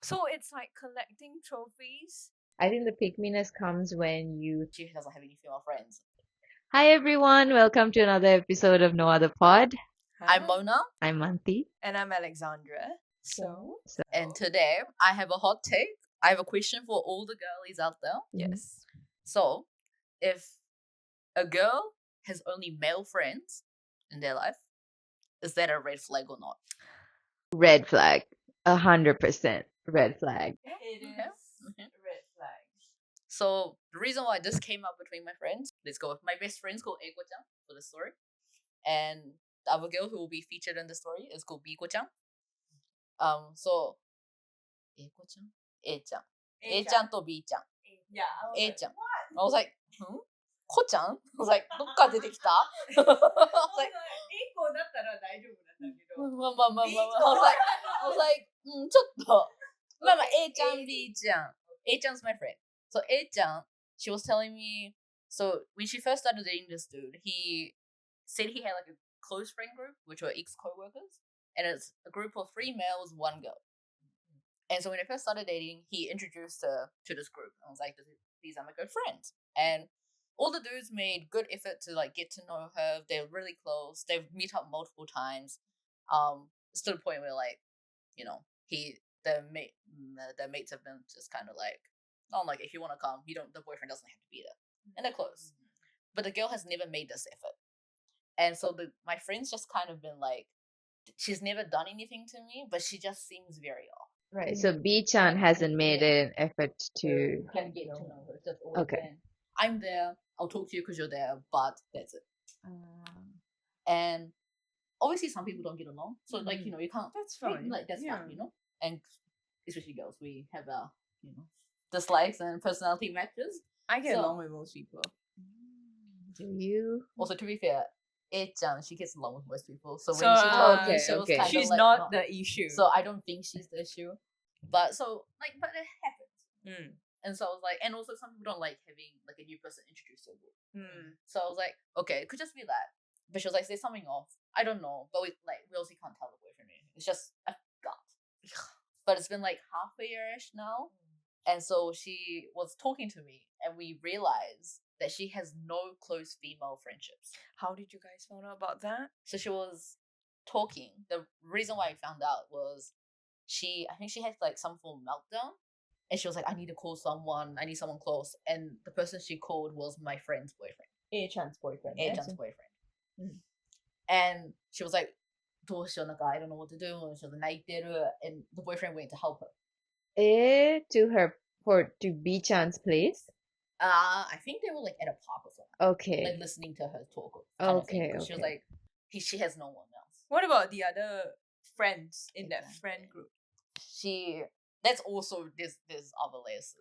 So it's like collecting trophies. I think the pick-me-ness comes when She doesn't have any female friends. Hi everyone, welcome to another episode of NoaThePod. I'm Mona, I'm Manti. And I'm Alexandra. So, and today I have a hot take. I have a question for all the girlies out there. yes. So, if a girl has only male friends in their life, is that a red flag or not? Red flag. 100% red flag. It is Okay. red flag. So, the reason why this came up between my friends, let's go with my best friend's called Eiko-chan for the story. And the other girl who will be featured in the story is called Biko-chan. So, Eiko-chan? A-chan. A-chan to B-chan. Yeah. A-chan. I was like, Ko-chan? I was like, どっから出てきた? I was like, 1個だったら大丈夫なんだけど。まあまあまあまあまあ I was like, ちょっと。まあまあ A ちゃん B ちゃん A ちゃん's my friend. So A ちゃん she was telling me, so when she first started dating this dude, he said he had like a close friend group which were ex-co-workers, and it's a group of 3 males, 1 girl. And so when they first started dating, he introduced her to this group. I was like, these are my good friends. And all the dudes made good effort to like get to know her. They're really close. They've met up multiple times. It's to the point where like, you know, the mates have been just kind of like, oh, like if you want to come, the boyfriend doesn't have to be there, and they're close. But the girl has never made this effort, and so my friends just kind of been like, she's never done anything to me, but she just seems very off. Right, so B-chan hasn't made an effort to... Can get to know her. It's just always Okay. been, I'm there, I'll talk to you because you're there, but that's it. And obviously some people don't get along, so like, you can't, That's fine. like that's Yeah. fine, and especially girls, we have our dislikes and personality matches. I get So- along with most people. Do you? Also, to be fair, A-chan, she gets along with most people, so when So, she told okay, me, she was okay. kind She's of like, not the issue. so I don't think she's the issue, but so like, but it happens. And so I was like, and also some people don't like having like a new person introduced to them. So I was like, okay, it could just be that. But she was like, there's something off. I don't know, but we also can't tell the boyfriend anything. It's just a gut. But it's been like half a year-ish now, and so she was talking to me, and we realized that she has no close female friendships. How did you guys find out about that? So she was talking. The reason why I found out was I think she had like some form of meltdown, and she was like, I need to call someone. I need someone close. And the person she called was my friend's boyfriend. A-chan's boyfriend. A-chan's boyfriend. And she was like, どうしよう, I don't know what to do. And she was 泣いてる, and the boyfriend went to help her. To B-chan's place? I think they were like at a park or something. Okay. Like listening to her talk. Kind of thing, Okay, 'cause she was okay. like, she has no one else. What about the other friends in that Exactly. friend group? That's also there's other layers.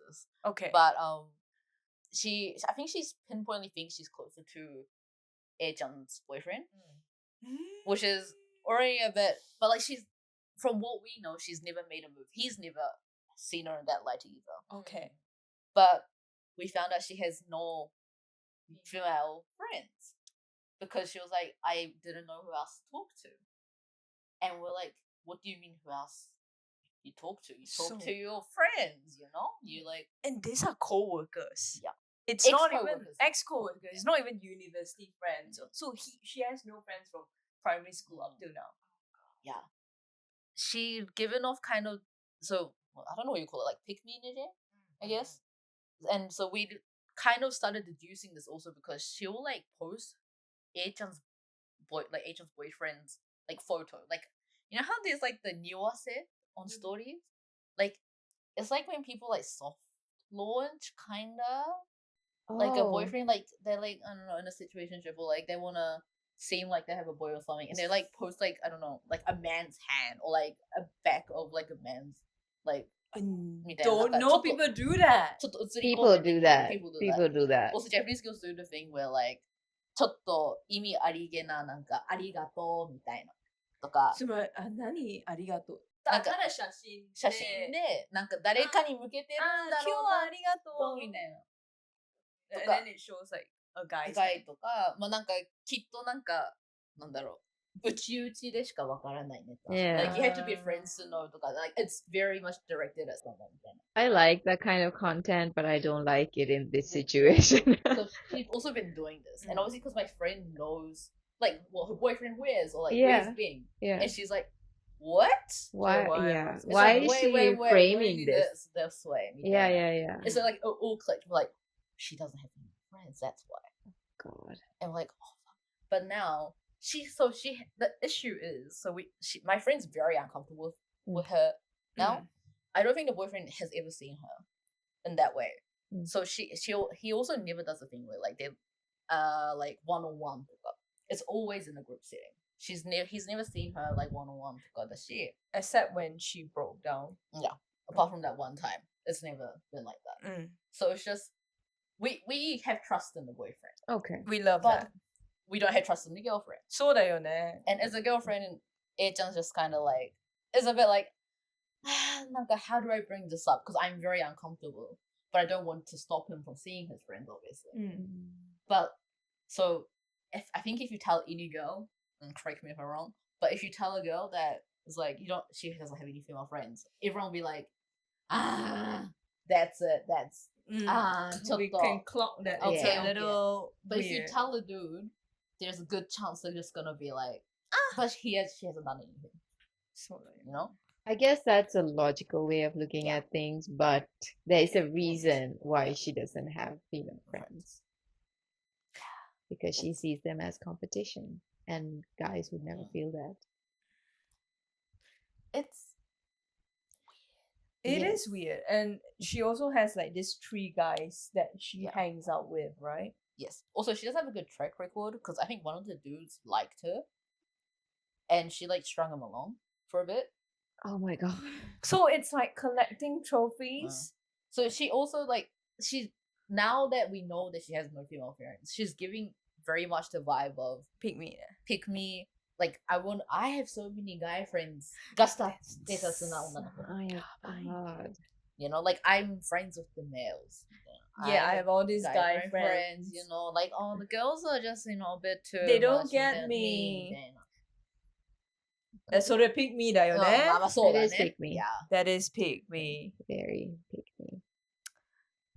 Okay. But I think she's pinpointly thinks she's closer to A-chan's boyfriend, which is already a bit, but like from what we know, she's never made a move. He's never seen her in that light either. Okay. But we found out she has no female friends because she was like, I didn't know who else to talk to. And we're like, what do you mean who else you talk to? You talk to your friends, You like... And these are co-workers. Yeah. It's not even Ex-co-workers. ex-co-workers. It's not even university friends. So she has no friends from primary school up till now. Yeah. She given off kind of, so I don't know what you call it, like pick me energy, I guess. And so we kind of started deducing this also because she'll like post A-chan's boyfriend's like photo. Like, you know how there's like the nuance on stories? Like, it's like when people like soft launch kinda. Like a boyfriend, like they're like, I don't know, in a situationship or like they wanna seem like they have a boy or something, and they like post like, I don't know, like a man's hand or like a back of like a man's like... Don't know people do that. People do that. People do People do that. Also, Japanese girls do the thing where like ちょっと意味ありげななんかありがとうみたいなとか、つまり、何ありがとう。なんかただ写真で。写真でなんか誰かに向けてるんだろうな今日はありがとう。みたいな。 And then it shows like a guy's ガイとか、まあなんかきっとなんかなんだろうちうちでしかわからないネタ。 Yeah. Like you have to be friends to know とか like it's very much directed at someone みたいな。 I like that kind of content, but I don't like it in this situation. So she's also been doing this, and obviously because my friend knows like what her boyfriend wears or like Yeah. wears being, Yeah. and she's like, what? Why? why Yeah. was it? Why It's is like, she wait, framing this? this way? Yeah, yeah, yeah. It's like all clicked. We're like, she doesn't have any friends. That's why. God. And we're like, oh, fuck. But now the issue is my friend's very uncomfortable with her now. I don't think the boyfriend has ever seen her in that way. So he also never does the thing where like they like one-on-one pickup. It's always in a group setting. He's never seen her like one-on-one pickup that shit. Except when she broke down. Yeah. Apart from that one time. It's never been like that. So it's just we have trust in the boyfriend. Okay. We love But that. we don't have trust in the girlfriend. そうだよね。 And as a girlfriend, A-chan's just kind of like, it's a bit like, how do I bring this up? Because I'm very uncomfortable. But I don't want to stop him from seeing his friends, obviously. But, so, I think if you tell any girl, and correct me if I'm wrong, but if you tell a girl that it's like, she doesn't have any female friends, everyone will be like, that's it, we chotto. can clock that. Okay, It's a okay. little But if you weird. tell a dude, there's a good chance they're just gonna be like, but she hasn't done anything, そうだよ。 you know? I guess that's a logical way of looking Yeah. at things, but there is a reason why she doesn't have female friends. Because she sees them as competition, and guys would never feel that. It's It Yes. is weird. And she also has like these 3 guys that she Yeah. hangs out with, right? yes. Also, she doesn't have a good track record because I think one of the dudes liked her, and she like strung him along for a bit. Oh my god. So it's like collecting trophies. So she also like now that we know that she has no female friends, she's giving very much the vibe of Pick me. pick me. Like I have so many guy friends. Gasta status na onanoko. Oh my god. You know, like I'm friends with the males. Yeah, I have all these guy friend friends. you know, like the girls are just a bit too. They don't much get than me. みたいな。それ pick me だよね。まあそうだね。 It is pick me. Yeah. That is pick me. Very pick me.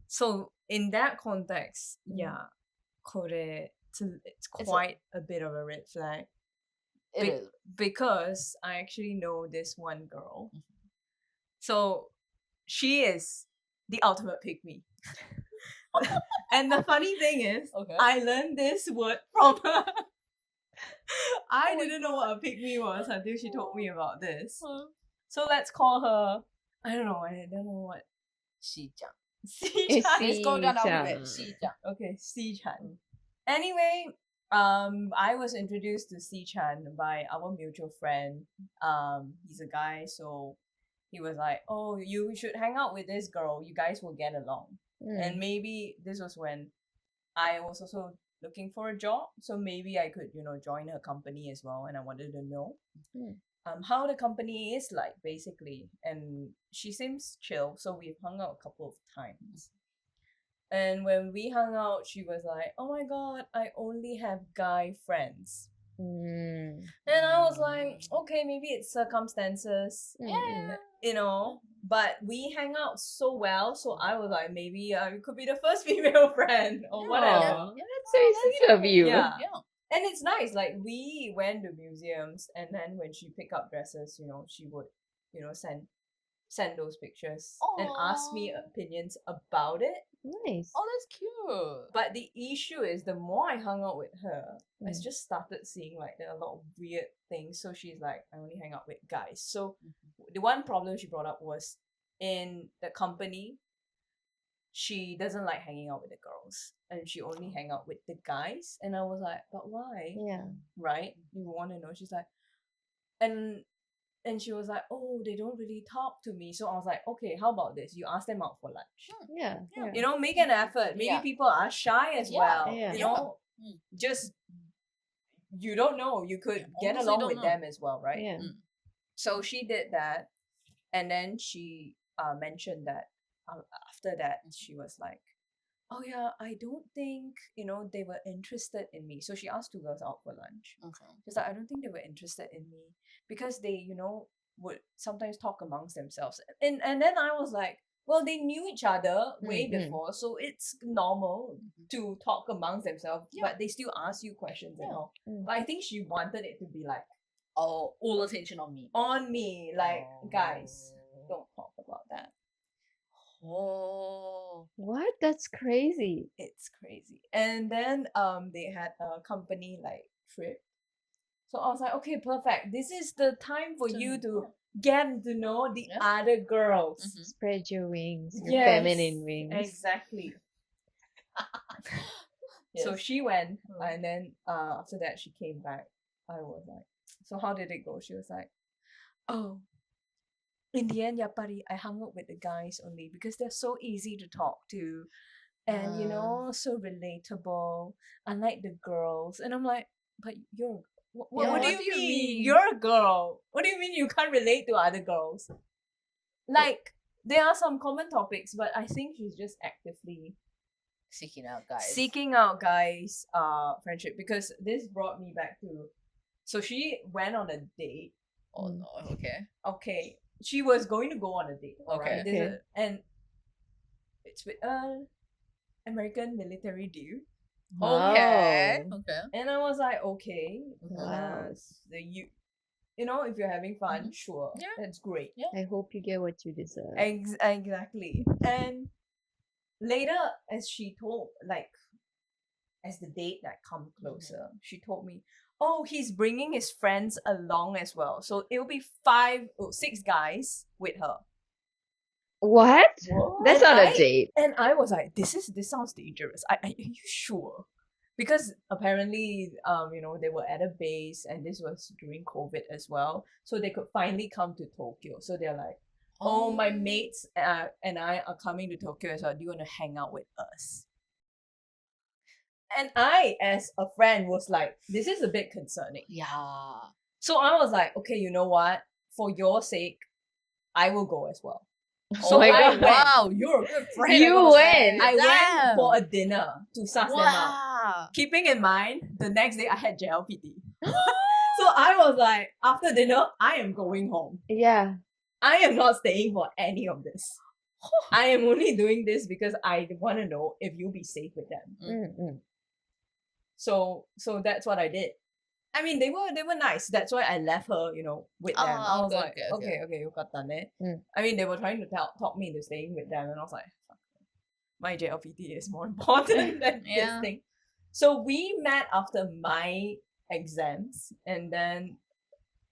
So in that context, yeah, これ it's quite a bit of a red flag. It is. Because I actually know this one girl. So she is the ultimate pick me. And the funny thing is, Okay. I learned this word from her. I Oh my didn't know what a pick me was until she told me about this. Huh. So let's call her. I don't know what. しーちゃん。 C-chan. Let's go down the C-chan. alphabet. しーちゃん。 Okay, C-chan. Anyway, I was introduced to C-chan by our mutual friend. He's a guy, so he was like, "Oh, you should hang out with this girl. You guys will get along." And maybe this was when I was also looking for a job, so maybe I could, join her company as well. And I wanted to know how the company is like, basically. And she seems chill, so we've hung out a couple of times. And when we hung out, she was like, "Oh my god, I only have guy friends." And I was like, okay, maybe it's circumstances. But we hang out so well, so I was like, maybe you could be the first female friend or whatever. Aw, that's very sweet of you. Yeah. Yeah. And it's nice, like we went to museums, and then when she picked up dresses, she would, send those pictures and ask me Aw. opinions about it. Nice. Oh, that's cute. But the issue is, the more I hung out with her, I just started seeing like there are a lot of weird things. So she's like, I only hang out with guys. So the one problem she brought up was, in the company, she doesn't like hanging out with the girls, and she only hang out with the guys. And I was like, but why? Yeah. Right? You want to know? She's like, and she was like, oh, they don't really talk to me. So I was like, okay, how about this? You ask them out for lunch. Yeah. Yeah. Make an effort. Maybe Yeah. people are shy as Yeah. well. Yeah. Just, you don't know. You could get Honestly, along don't with know. them as well, right? Yeah. So she did that, and then she mentioned that after that she was like, oh yeah, I don't think, they were interested in me. So she asked two girls out for lunch. Okay. She's like, I don't think they were interested in me because they, would sometimes talk amongst themselves. And then I was like, well, they knew each other way before, so it's normal to talk amongst themselves, but they still ask you questions and all. But I think she wanted it to be like All attention on me. on me, like, guys, don't talk about that. Oh. What? That's crazy. It's crazy. And then they had a company like trip. So I was like, okay, perfect. This is the time for you to get to know the other girls. Spread your wings, your Yes, feminine wings. Exactly. So she went, and then after that she came back. I was like, so how did it go? She was like, oh, in the end, yapari, I hung out with the guys only because they're so easy to talk to, and so relatable. Unlike the girls, and I'm like, but you're what do you mean? You're a girl. What do you mean you can't relate to other girls? Like, there are some common topics, but I think she's just actively Seeking out guys. Friendship, because this brought me back to, so she went on a date. Oh no. Okay, she was going to go on a date. Okay. Right? And it's with American military dude. Okay. And I was like, okay, Wow. if you're having fun, sure, that's great. I hope you get what you deserve. Exactly. And later, as she told, like, as the date come closer, she told me, oh, he's bringing his friends along as well. So it'll be 6 guys with her. What? That's And not a date. And I was like, this sounds dangerous. Are you sure? Because apparently, they were at a base, and this was during COVID as well. So they could finally come to Tokyo. So they're like, oh, my mates and I are coming to Tokyo as well. Do you want to hang out with us? And I, as a friend, was like, this is a bit concerning. Yeah. So I was like, okay, you know what? For your sake, I will go as well. Oh So my I God. went. Wow, you're a good friend. You went. I Damn. went for a dinner to suss them out. Wow. Keeping in mind, the next day I had JLPT. So I was like, after dinner, I am going home. Yeah. I am not staying for any of this. I am only doing this because I want to know if you'll be safe with them. So that's what I did. I mean, they were nice. That's why I left her, with them. I was like, okay, you got done it. I mean, they were trying to talk me into staying with them, and I was like, fuck, my JLPT is more important than this thing. So we met after my exams, and then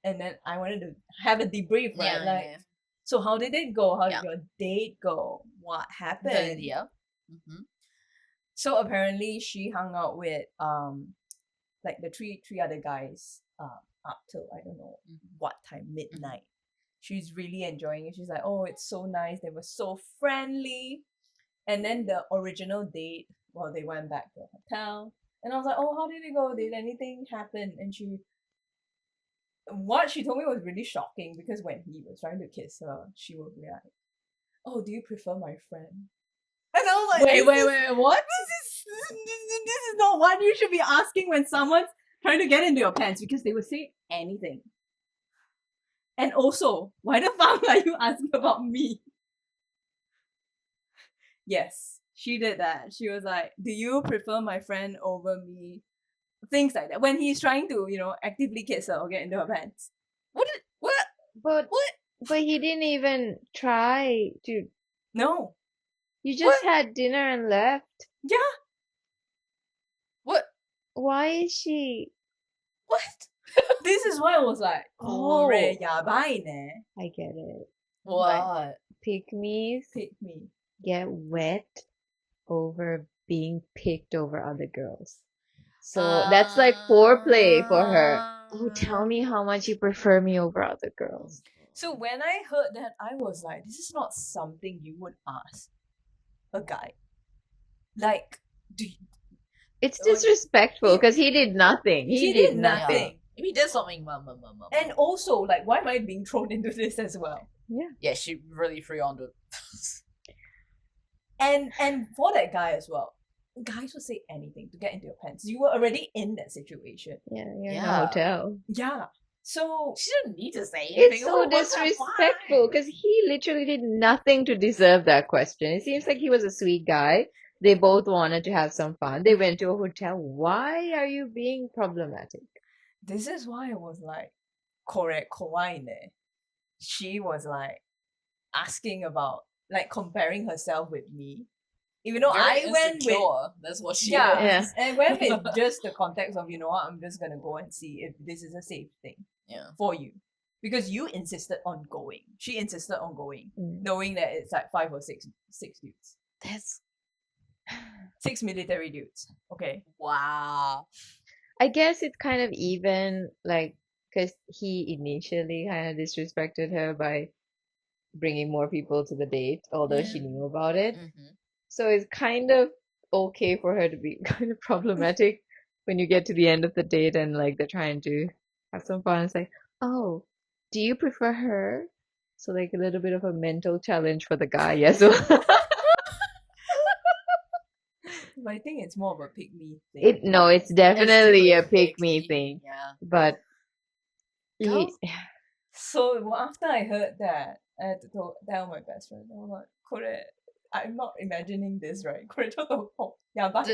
I wanted to have a debrief, right? So how did it go? How did your date go? What happened? So apparently she hung out with like the three other guys up till I don't know what time, midnight. She's really enjoying it. She's like, oh, it's so nice. They were so friendly. And then the original date, well, they went back to the hotel. And I was like, oh, how did it go? Did anything happen? And what she told me was really shocking, because when he was trying to kiss her, she would be like, oh, do you prefer my friend? And I was like, wait, what? This is not what you should be asking when someone's trying to get into your pants, because they would say anything. And also, why the fuck are you asking about me? Yes, she did that. She was like, do you prefer my friend over me? Things like that. When he's trying to, actively kiss her or get into her pants. But he didn't even try to. No. You just had dinner and left. Yeah. What? Why is she? What? This is why I was like, Oh. yabai ne. I get it. What? Pick me get wet over being picked over other girls. So that's like foreplay for her. Oh, tell me how much you prefer me over other girls. So when I heard that, I was like, this is not something you would ask a guy. Like, it's disrespectful because he did nothing. He did nothing. If he did something, and also, like, why am I being thrown into this as well? Yeah. Yeah, she really threw onto. And for that guy as well, guys will say anything to get into your pants. You were already in that situation. Yeah, you're in a Yeah. hotel. Yeah. So She didn't need to say anything. It's so disrespectful because he literally did nothing to deserve that question. It seems like he was a sweet guy. They both wanted to have some fun. They went to a hotel. Why are you being problematic? this is why I was like, correct, kawaii ne. She was like asking about like comparing herself with me. Even though Very I went with insecure. That's what she yeah, was. and went with just the context of, you know what, I'm just gonna go and see if this is a safe thing Yeah. for you. Because you insisted on going. She insisted on going, Mm. knowing that it's like 5 or 6 dudes. That's 6 military dudes. Okay. wow. I guess it's kind of even, like, because he initially kind of disrespected her by bringing more people to the date, although she Yeah. knew about it. Mm-hmm. So it's kind of okay for her to be kind of problematic when you get to the end of the date and like they're trying to have some fun. It's like, oh, do you prefer her? So like a little bit of a mental challenge for the guy as well. But I think it's more of a pick me thing. It's definitely a pick me thing. Yeah. But Girls. So well, after I heard that, I had to tell my best friend. I was like, "Kore, I'm not imagining this, right? Kore, yeah, but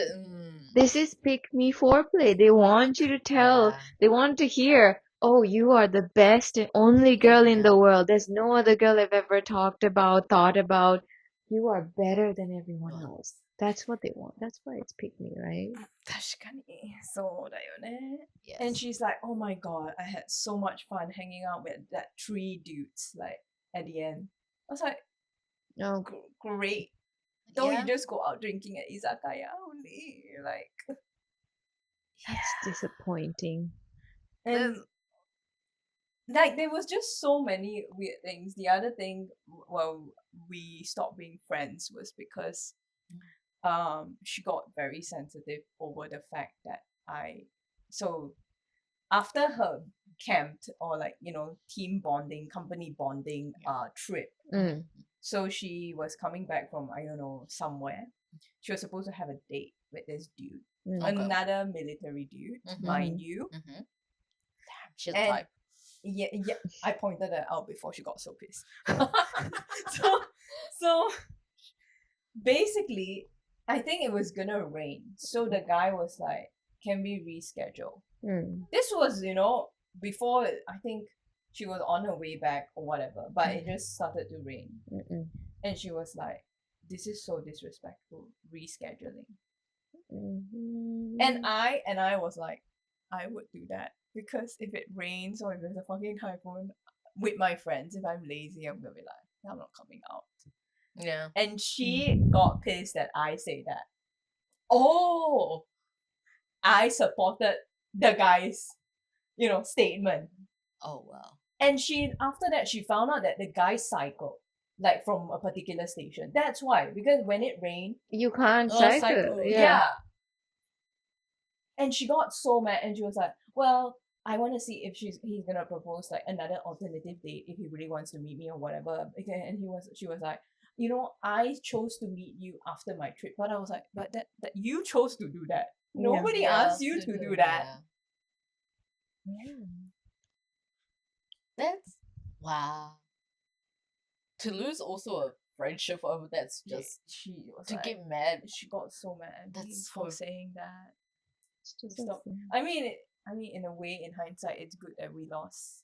this is pick me foreplay. They want you to tell, Yeah. they want to hear, oh, you are the best and only girl in Yeah. the world. There's no other girl I've ever talked about, thought about. You are better than everyone Right. else. That's what they want. That's why it's pick me, right? 確かにそうだよね。 Yes. And she's like, oh my god, I had so much fun hanging out with that 3 dudes. Like at the end, I was like, Oh, great. Don't Yeah. you just go out drinking at izakaya only? Like, that's disappointing. and like there was just so many weird things. The other thing, well, we stopped being friends was because she got very sensitive over the fact that so after her camped or like, you know, team bonding, company bonding trip. Mm. So she was coming back from, I don't know, somewhere. She was supposed to have a date with this dude. Mm. Okay. Another military dude, mind you. Mm-hmm. She's And type. yeah, I pointed her out before she got so pissed. so basically, I think it was gonna rain. So the guy was like, can we reschedule? Mm. This was, you know, before I think she was on her way back or whatever, but it just started to rain. Mm-mm. And she was like, this is so disrespectful, rescheduling. Mhm. And I was like, I would do that. Because if it rains or if there's a fucking typhoon with my friends, if I'm lazy, I'm gonna be like, I'm not coming out. Yeah. And she got pissed that I say that. Oh, I supported the guy's, you know, statement. Oh wow. And she after that she found out that the guy cycled like from a particular station. That's why, because when it rained, You can't Oh, cycle. cycle. yeah. And she got so mad and she was like, well, I want to see if he's gonna propose like another alternative date if he really wants to meet me or whatever. And she was like, you know, I chose to meet you after my trip. But I was like, but that you chose to do that. Nobody Yeah, asked you to do that. Yeah. That's wow. To lose also a friendship over that's just She was to like, get mad. she got so mad at me That's for so- saying that. It's just Stop. so sad. I mean, in a way, in hindsight, it's good that we lost.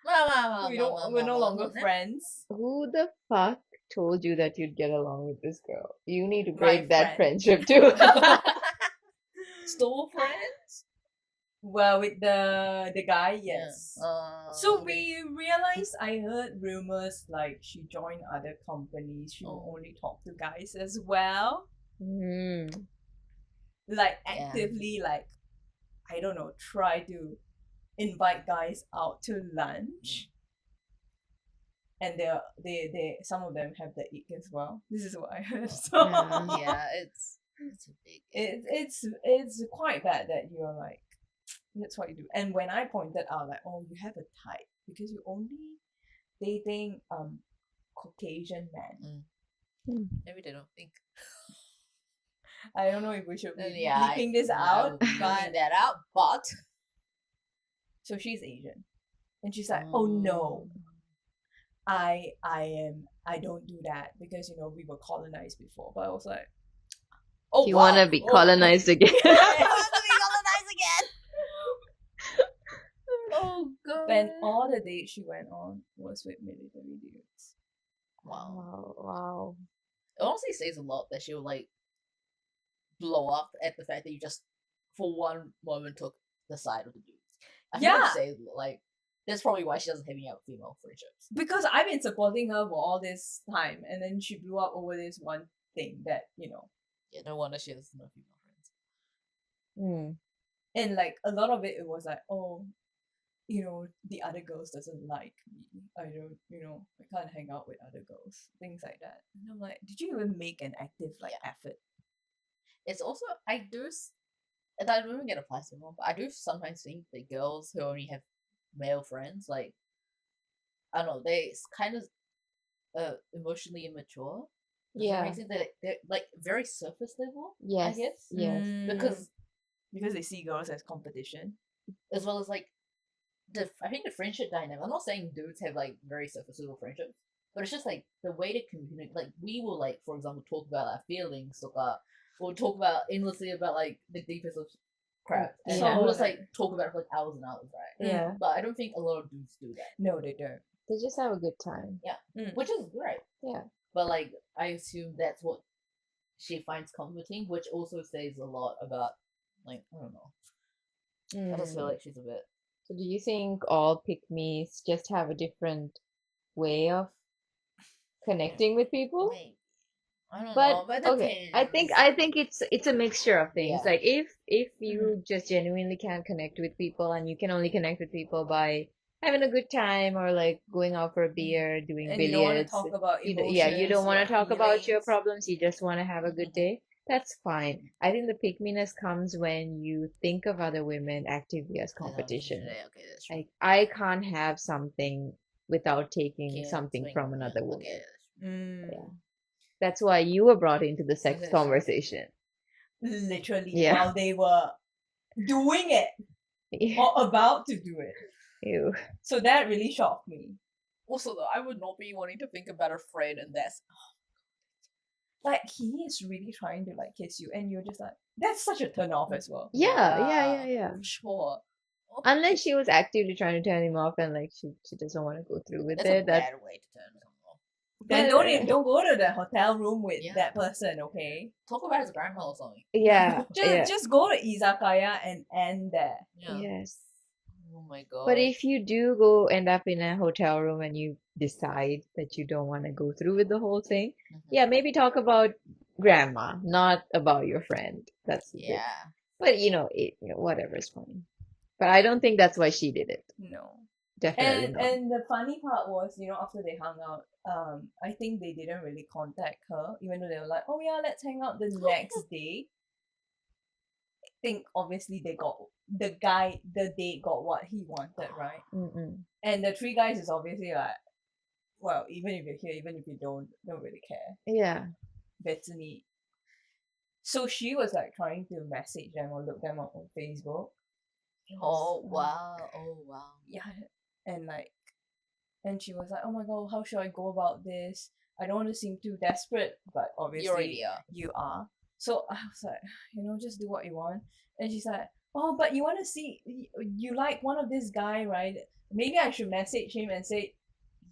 We're We're no longer friends. Who the fuck told you that you'd get along with this girl? You need to My break that friend. friendship too. Still friends? Well, with the guy, yes. Yeah. So we realized, I heard rumors like she joined other companies. She will only talk to guys as well. Mm. Like Yeah. actively, like, I don't know, try to invite guys out to lunch. And they some of them have the ick as well. This is what I heard. So Yeah, it's a big it's quite bad that you're like, that's what you do. And when I pointed out like, oh, you have a type because you only dating Caucasian men. Maybe they don't think. I don't know if we should be Yeah, bleeping this I out, will be but leaving that out. But so she's Asian, and she's like, "Oh no, I don't do that because we were colonized before." But I was like, "Oh You wow, want to be oh, colonized again? I want to be colonized again. Oh god. And all the dates she went on was with military dudes. Wow. Wow. It honestly says a lot that she would like blow up at the fact that you just for one moment took the side of the dudes. I think Yeah. I'd say like that's probably why she doesn't have any out female friendships. Because I've been supporting her for all this time, and then she blew up over this one thing that Yeah, no wonder she has no female friends. and like a lot of it was like, oh, the other girls doesn't like me. I don't, I can't hang out with other girls, things like that. And I'm like, did you even make an active effort? It's also I do, and I don't even get applies to everyone, but I do sometimes think that girls who only have male friends, like I don't know, they kind of emotionally immature. Yeah. It makes it that they're like very surface level. Yes. I guess. Yes. Because they see girls as competition, as well as like I think the friendship dynamic. I'm not saying dudes have like very surface level friendships, but it's just like the way to communicate. Like we will like, for example, talk about our feelings, or talk about endlessly about like the deepest of crap, and Yeah. we'll just like talk about it for like hours and hours, right? Yeah. But I don't think a lot of dudes do that. No, they don't. They just have a good time. Which is great. Yeah. But like, I assume that's what she finds comforting, which also says a lot about like I don't know. I just feel like she's a bit. So do you think all pick-me's just have a different way of connecting with people? Maybe. I don't But know. But okay, I think it's a mixture of things. Yeah. Like if you just genuinely can't connect with people and you can only connect with people by having a good time or like going out for a beer, doing And you don't want to billiards. talk about You emotions. you don't want your to talk about your feelings. problems. You just want to have a good day. That's fine. I think the pick-me-ness comes when you think of other women actively as competition. Yeah, okay, that's true. Like I can't have something without taking Can't something swing- from another woman. Okay, Yeah. That's why you were brought into the sex Okay. conversation. Literally, Yeah. while they were doing it or about to do it. Ew. So that really shocked me. Also, though, I would not be wanting to think about a friend, and that's Like he is really trying to like kiss you, and you're just like, that's such a turn off as well. Yeah. sure. Unless she was actively trying to turn him off and like she doesn't want to go through with That's it. a bad way to turn someone off. Then But- don't go to the hotel room with Yeah. that person, okay? Talk about his grandma or something. yeah. yeah. Just go to izakaya and end there. Yeah. Yes. Oh my god. But if you do go end up in a hotel room and you decide that you don't want to go through with the whole thing, yeah, maybe talk about grandma, not about your friend. That's the thing. Yeah. But whatever is fine. But I don't think that's why she did it. No. Definitely not. And the funny part was, after they hung out, I think they didn't really contact her, even though they were like, oh yeah, let's hang out the next day. I think obviously the date got what he wanted, right? Mm-mm. And the three guys is obviously like, well, even if you're here, even if you don't really care. Yeah. 別に. So she was like trying to message them or look them up on Facebook. Oh wow. Oh wow. Yeah, and she was like, oh my god, how should I go about this? I don't want to seem too desperate, but obviously You already are. you are. So I was like, just do what you want. And she's like, oh, but you want to see, you like one of this guy, right? Maybe I should message him and say,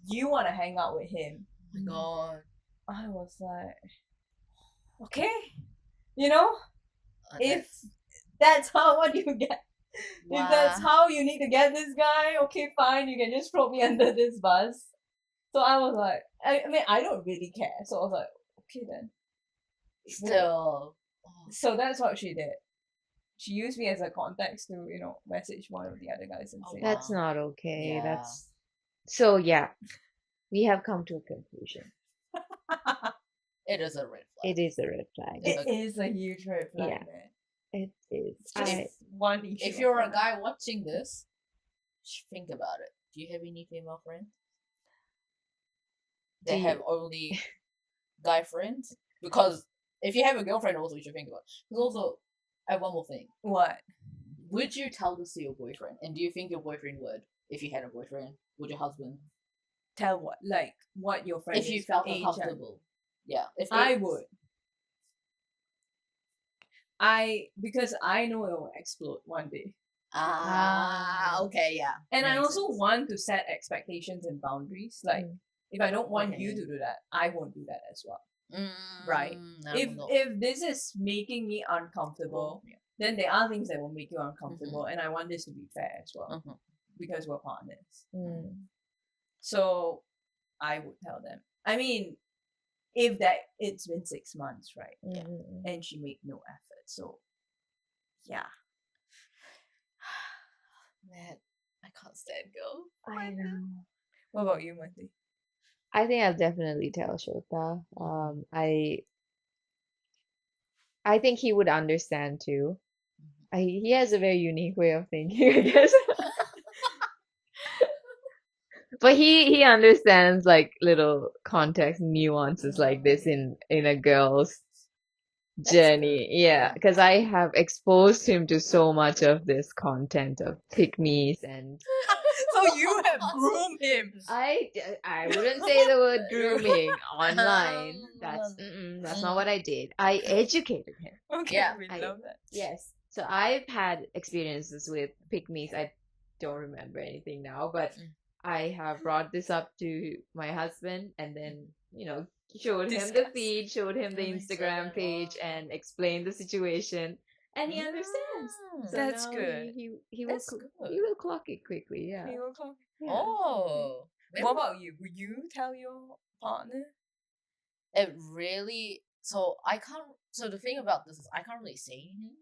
you want to hang out with him. Oh my god. I was like, okay, if that's what you get. If that's how you need to get this guy, okay, fine, you can just throw me under this bus. So I was like, I mean, I don't really care. So I was like, okay then. Still. So that's what she did. She used me as a context to, message one of the other guys and say, That's not okay. Yeah. So yeah. We have come to a conclusion. It is a red flag. It is a red flag. it is a huge red flag, Yeah. man. It is. It's just one issue. If you're a guy watching this, think about it. Do you have any female friends that Do you- have only guy friends, because if you have a girlfriend, also you should think about. Because also, I have one more thing. What? Would you tell this to your boyfriend? And do you think your boyfriend would, if you had a boyfriend? Would your husband? Tell what? Like what your friend If you is felt age and- uncomfortable. Yeah. If I would. Because I know it will explode one day. Okay, yeah. And I Makes also sense. want to set expectations and boundaries. Like if I don't want you Okay. to do that, I won't do that as well. Mm, Right. If this is making me uncomfortable, Yeah. then there are things that will make you uncomfortable, and I want this to be fair as well because we're partners. So I would tell them. I mean, if that it's been 6 months, right? And she made no effort, so yeah. Man, I can't stand girls. I know. What about you, Mati? I think I'll definitely tell Shota. I think he would understand too. He has a very unique way of thinking, I guess. But he understands like little context nuances like this in a girl's journey. Yeah, because I have exposed him to so much of this content of pick-me's and So you have groomed him. I wouldn't say the word grooming online. That's not what I did. I educated him. Okay, Yeah. we love that. Yes. So I've had experiences with pick-me's. I don't remember anything now, but I have brought this up to my husband and then, showed him the Discuss. feed, showed him the Instagram page and explained the situation. And he understands. So That's now good. He will That's good. he will clock it quickly, yeah. He will call. Yeah. Oh. What about you? Would you tell your partner? It really. So I can't. So the thing about this is I can't really say anything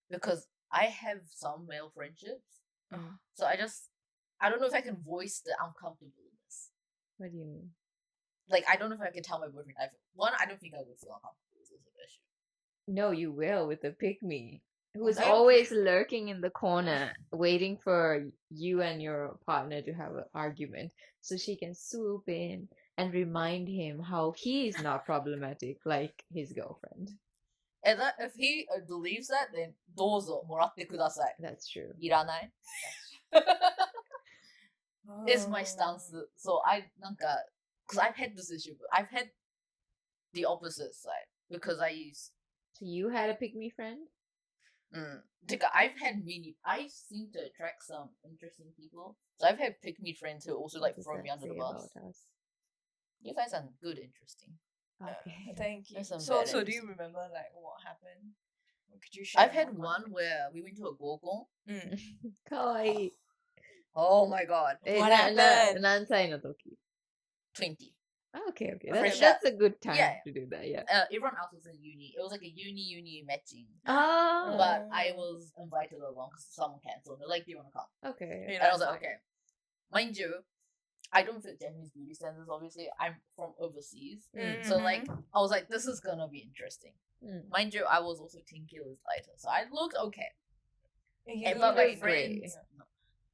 because I have some male friendships. So I don't know if I can voice the uncomfortableness. What do you mean? Like I don't know if I can tell my boyfriend. I don't think I would feel uncomfortable. Is also the issue. No, you will with the pick me, who's Okay. always lurking in the corner, waiting for you and your partner to have an argument so she can swoop in and remind him how he's not problematic like his girlfriend. And if he believes that, then どうぞもらってください。 That's true. いらない is my stance. So because I've had this issue, but I've had the opposite side because So you had a pick me friend? I seem to attract some interesting people. So I've had pick me friends who also like What does throw that me under the say bus. about us? You guys are good, interesting. Okay. Thank you. That's some So bad do you interesting. remember like what happened? Could you share? I've had more one context? where we went to a gokon. Kawaii. Oh my god, What happened? 何歳の時? 20. Okay. Fresh That's a good time Yeah. to do that, yeah. Everyone else was in uni. It was like a uni matching. Oh. But I was invited along because someone cancelled. They're like, "Do you want to come?" Okay. And I was like, "Okay." Mind you, I don't fit Japanese beauty standards. Obviously, I'm from overseas, so like I was like, "This is gonna be interesting." Mind you, I was also 10 kilos lighter, so I looked okay. But my friends, no,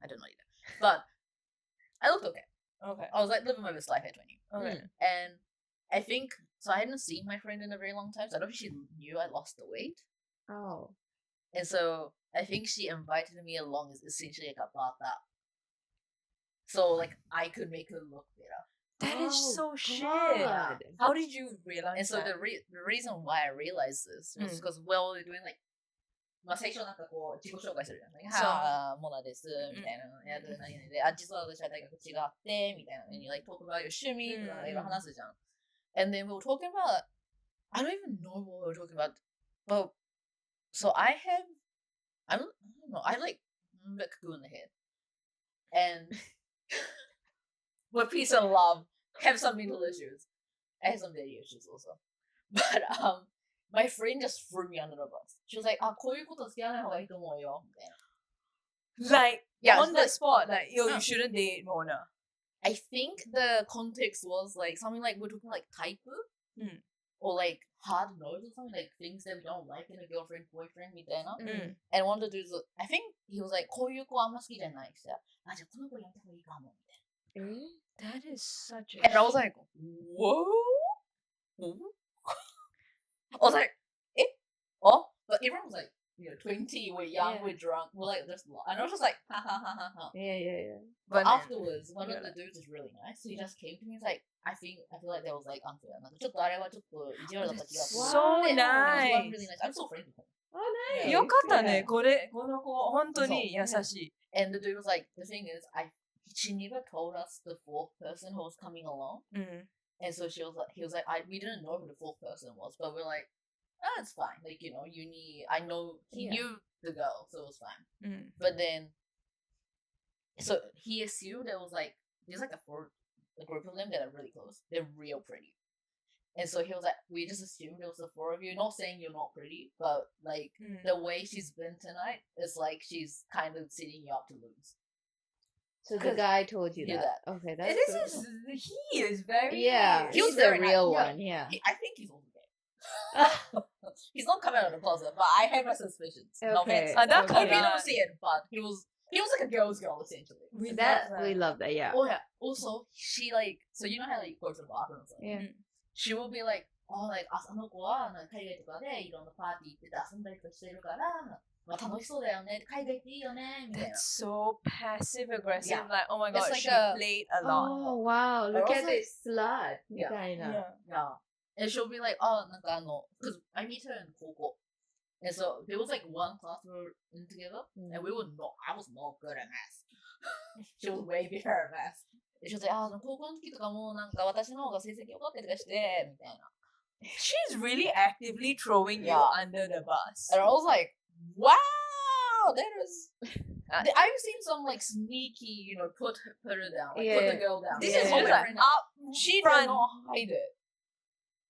I don't know either. But I looked okay. Okay. I was like living my best life at 20. Okay. And I think so. I hadn't seen my friend in a very long time, so I don't think she knew I lost the weight. Oh. And so I think she invited me along as essentially like a bata. So like I could make her look better. That is so God. shit. How did you realize And so that? the reason why I realized this was because we're doing like まあ最初なんかこう自己紹介するじゃん。はあ、モナです、みたいな。やる何々で、実は私は大学違って、みたいな。And you like talk about your 趣味とかいろいろ話すじゃん。And then we were talking about, I don't even know what we were talking about. But, so I don't know, I like Mekku in the head. And with peace and love, have some mental issues. I have some daddy issues also. But, my friend just threw me under the bus. She was like, こういうこと付き合わない方がいいと思うよ、みたいな。 Like, Yeah, on the spot, like, yo, you shouldn't date Mona. I think the context was like something like we're talking like type or like hard no's or something, like things that we don't like in a girlfriend, boyfriend, みたいな。And one of the dudes, I think he was like, こういう子あんま好きじゃないしさ、じゃあこの子やめた方がいいかも、みたいな。That is such a And I was like, whoa? Ooh. I was like, eh? Oh, but everyone was like, 20, we're young, Yeah. we're drunk, we're like, there's a lot. And I was just like, ha ha ha ha ha. Yeah. But then afterwards, one you're of the like- dudes is really nice. So he just came to me. He's like, I feel like there was like unfair. なんかちょっとあれはちょっと意地悪だった気がする。 So It was nice. one really nice. I'm so friends with him. Oh, nice. よかったね。 Yeah. この子、本当に優しい。 And the dude was like, the thing is, she never told us the fourth person who was coming along. うん。 And so he was like, we didn't know who the fourth person was, but we're like, it's fine. Like, I know he Yeah. knew the girl, so it was fine. うん。 But then, so he assumed there was like, there's like a group of them that are really close. They're real pretty. And so he was like, we just assumed it was the four of you. Not saying you're not pretty, but like, うん the way she's been tonight is like she's kind of setting you up to lose. So the 'Cause guy told you he did that. Okay, that's This pretty is, cool. he is very... Yeah, He was he's the very real nice. one. Yeah. I think he's also gay. He's not coming out of the closet, but I have my suspicions. No Okay. offense. that Hope could you be don't that. see it, but he was like a girl's girl essentially. We We love that. Yeah. Oh yeah. Also, she like, so you know how like you go to the bathroom and stuff? Yeah. She will be like, oh, like あの子はなんか海外とかでいろんなパーティー行って遊んだりとかしてるから、まあ楽しそうだよね。海外っていいよねみたいな。 That's so passive aggressive. Yeah. Like, oh my god, It's like she a- played a lot. Oh wow! Look Or at also- this slut. Yeah. Kinda. Yeah. And she'll be like, oh, なんかbecause I meet her in 高校. And so there was like one class we were in together, and we were not, I was not good at math. She was way better at math. And she was like, 高校の時とかもなんか私の方が成績良かったりとかして、みたいな。 She's really actively throwing you Yeah. under the bus. And I was like, wow, that is. I've seen some like sneaky, put her down, like put Yeah. the girl down. This Yeah. is Hold just her like friend up She front. did not hide it.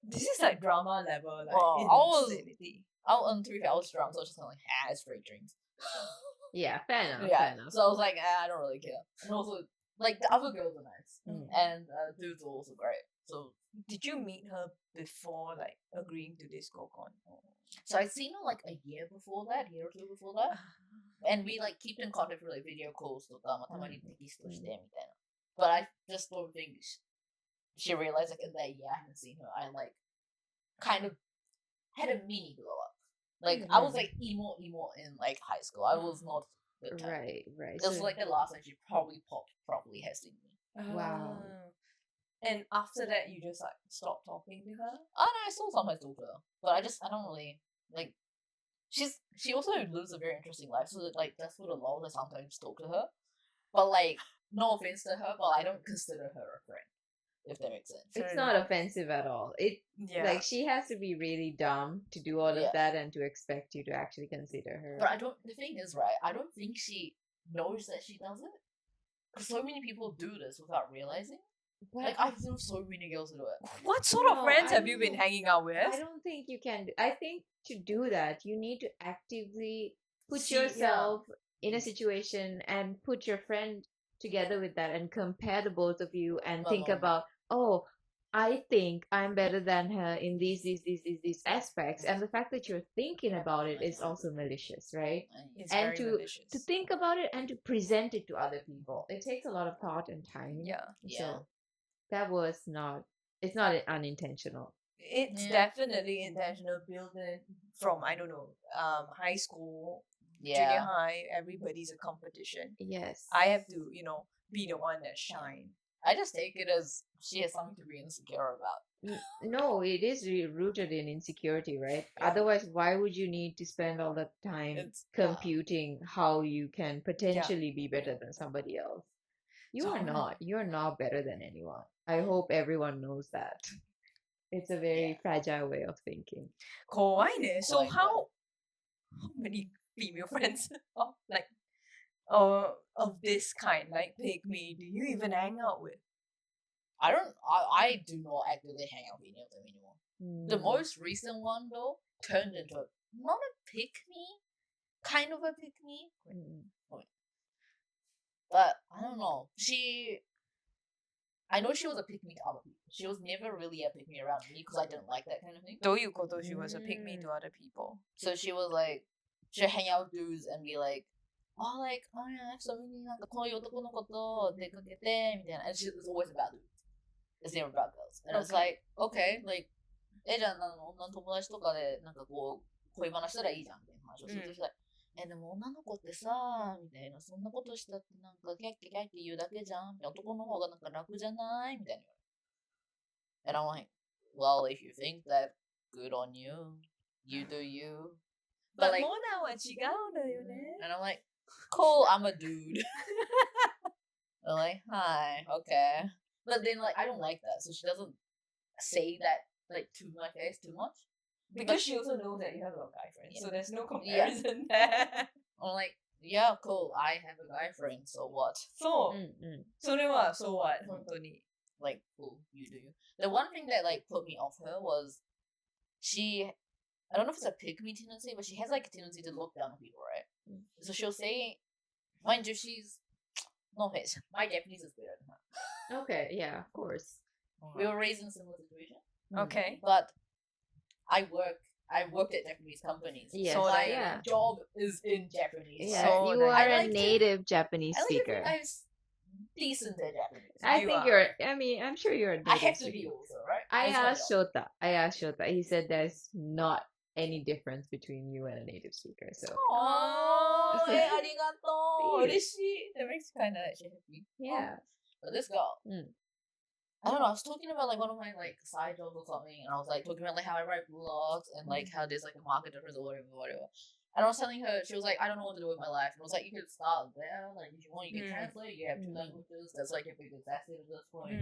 This is like drama level, like Oh, I was- insanity. To be fair, I was drunk, so I was just kind of like, it's straight drinks. Yeah. Fair enough. Yeah. Fair enough. So I was like, I don't really care. And also, like the other girls are nice, Mm. and dudes are also great. So, Did you meet her before, like, agreeing to this Gokon? so I'd seen her like a year before that, year or two before that, and we like keep in contact for like video calls とか、まあ、たまにテキストしてみたいな。But I just don't think she realized like in that year I hadn't seen her. I like kind of had a mini glow up. Like I was like emo in like high school. I was not the type. Right. This was So- like the last time she probably properly has seen me. Wow. Ah. And after that, you just, like, stopped talking to her? And I still sometimes talk to her, but I don't really like. She also lives a very interesting life, so that, like that's what allows I sometimes talk to her. But like, no offense to her, but I don't consider her a friend, if that makes sense. It's Fair not enough. offensive at all. It Yeah. like she has to be really dumb to do all Yeah. of that and to expect you to actually consider her. But the thing is, right? I don't think she knows that she does it. Because so many people do this without realizing. But Like I've known so many girls who do it. What sort of No, friends I have you been don't- hanging out with? I don't think you can. I think to do that, you need to actively put See, yourself in a situation and put your friend together with that and compare the both of you and think Uh-huh. about, oh, I think I'm better than her in these aspects. And the fact that you're thinking about it is also malicious, right? It's And very to malicious. think about it and to present it to other people. It takes a lot of thought and time. Yeah. Yeah. So that was not, it's not unintentional. It's Yeah. definitely intentional building from, I don't know, high school, junior Yeah. high, everybody's a competition. Yes. I have to, be the one that shine. I just take it as she has something to be insecure about. No, it is rooted in insecurity, right? Yeah. Otherwise, why would you need to spend all that time It's- computing how you can potentially be better than somebody else? You So are how many- not. You're not better than anyone. I hope everyone knows that. It's a very Yeah. fragile way of thinking. 怖いね. So Like how many female friends of this kind, like pick me, do you even hang out with? I do not actively hang out with any of them anymore. The Mm. most recent one though turned into not a pick me, kind of a pick me, Mm. but I don't know. I know she was a pick me to other people. She was never really a pick me around me because I didn't like that kind of thing. どういうこと? She was a pick me to other people. So she was like, she'd hang out with dudes and be like, oh, like, oh yeah, 遊びになんかこういう男の子と出かけてみたいな. And she was always about dudes. It's never about girls. And I was Okay. like, okay, like, じゃあ女の友達とかでなんかこう恋話したらいいじゃんみたいな話をするとしたら、でも女の子ってさみたいな、そんなことしたってなんかキャッキャキャッキャ言うだけじゃん、男の方がなんか楽じゃないみたいな。And I'm like, well, if you think that, good on you. You do you. But like, モナは違うんだよね。 and I'm like, cool, I'm a dude. I'm like, hi, okay. But then like I don't like that, so she doesn't say that like to my face too much. Because she also knows that you have a guy friend, Yeah. so there's no comparison there. I'm like, yeah, cool, I have a guy friend, so what? そう。Mm-mm. それは、そうは、本当に。 Like, cool, you do you. The one thing that like put me off her was she, I don't know if it's a pick me tendency, but she has like a tendency to look down on people, right? So she'll say, mind you, she's no offense, my Japanese is better than her. Okay, yeah, of course. We were raised in a similar situation, Okay. but I worked at Japanese companies, Yes, so my yeah. job is in Japanese. Yeah, So you that- are I a like to- native Japanese I like to speaker. think I'm decent at Japanese. I You think are. you're. I mean, I'm sure you're a native I have to speaker. be also, right? I It's my asked job. Shota. He said there's not any difference between you and a native speaker. So Aww, ありがとう。 Yeah. 嬉しい。That makes kind of actually happy. yeah. But this girl, Mm. I don't know. I was talking about like one of my like side jobs or something, and I was like talking about like how I write blogs and like how there's like a market difference or whatever. And I was telling her, she was like, I don't know what to do with my life. And I was like, you could start there. Like, if you want, you can translate. You have two languages. That's like your biggest asset at this point.